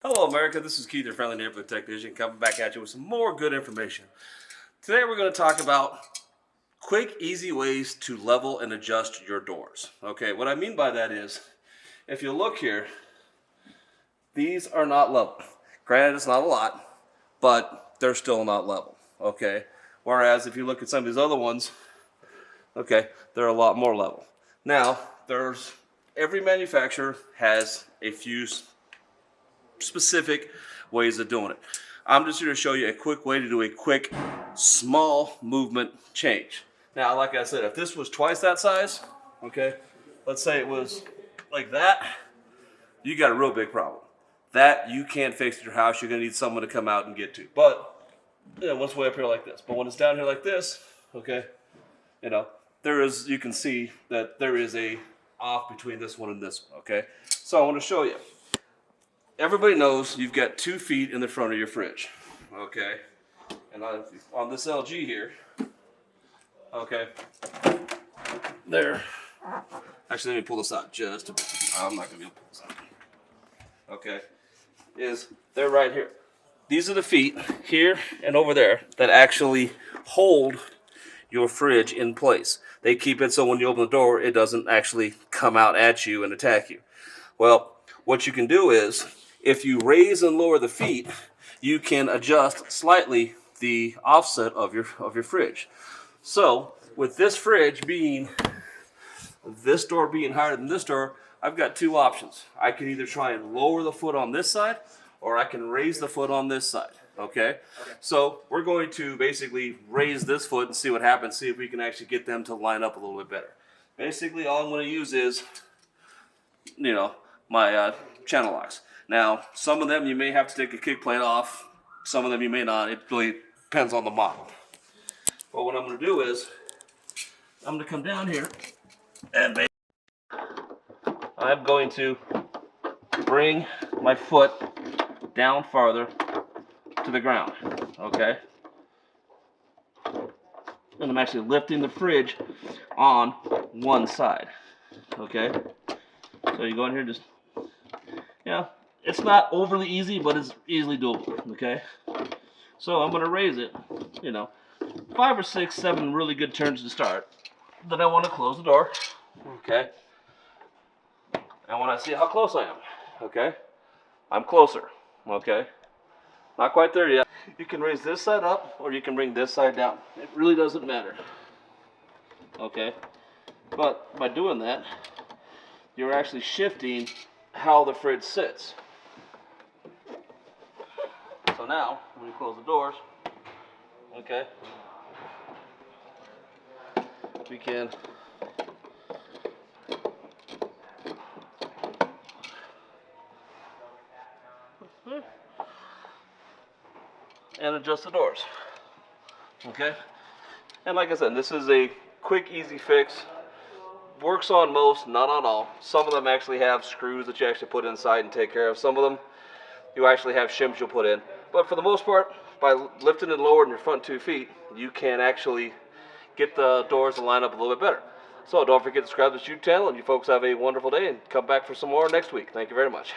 Hello America, this is Keith, your friendly neighborhood technician, coming back at you with some more good information. Today we're going to talk about quick, easy ways to level and adjust your doors. Okay, what I mean by that is, if you look here, these are not level. Granted, it's not a lot, but they're still not level. Okay, whereas if you look at some of these other ones, okay, they're a lot more level. Now, every manufacturer has a few specific ways of doing it. I'm just here to show you a quick way to do a quick, small movement change. Now, like I said, if this was twice that size, okay, let's say it was like that, you got a real big problem. That you can't fix at your house. You're gonna need someone to come out and get to. But once way up here like this. But when it's down here like this, okay, you can see that there is a off between this one and this one. Okay, so I want to show you. Everybody knows you've got 2 feet in the front of your fridge, okay? And on this LG here, okay, there. Actually, let me pull this out just a bit. I'm not gonna be able to pull this out. Okay, they're right here. These are the feet here and over there that actually hold your fridge in place. They keep it so when you open the door, it doesn't actually come out at you and attack you. Well, what you can do is, if you raise and lower the feet, you can adjust slightly the offset of your fridge. So with this fridge being, this door being higher than this door, I've got 2 options. I can either try and lower the foot on this side, or I can raise the foot on this side. Okay? So we're going to basically raise this foot and see what happens, see if we can actually get them to line up a little bit better. Basically all I'm going to use is, my channel locks. Now, some of them you may have to take a kick plate off. Some of them you may not. It really depends on the model. But what I'm going to do is, I'm going to come down here and I'm going to bring my foot down farther to the ground. Okay? And I'm actually lifting the fridge on one side. Okay? So you go in here, just, it's not overly easy, but it's easily doable, okay? So I'm going to raise it, 5 or 6, 7 really good turns to start. Then I want to close the door, okay? And when I see how close I am, okay? I'm closer, okay? Not quite there yet. You can raise this side up, or you can bring this side down. It really doesn't matter, okay? But by doing that, you're actually shifting how the fridge sits. So now, when we close the doors, okay, we can and adjust the doors. Okay? And like I said, this is a quick, easy fix. Works on most, not on all. Some of them actually have screws that you actually put inside and take care of. Some of them, you actually have shims you'll put in. But for the most part, by lifting and lowering your front 2 feet, you can actually get the doors to line up a little bit better. So don't forget to subscribe to this YouTube channel, and you folks have a wonderful day, and come back for some more next week. Thank you very much.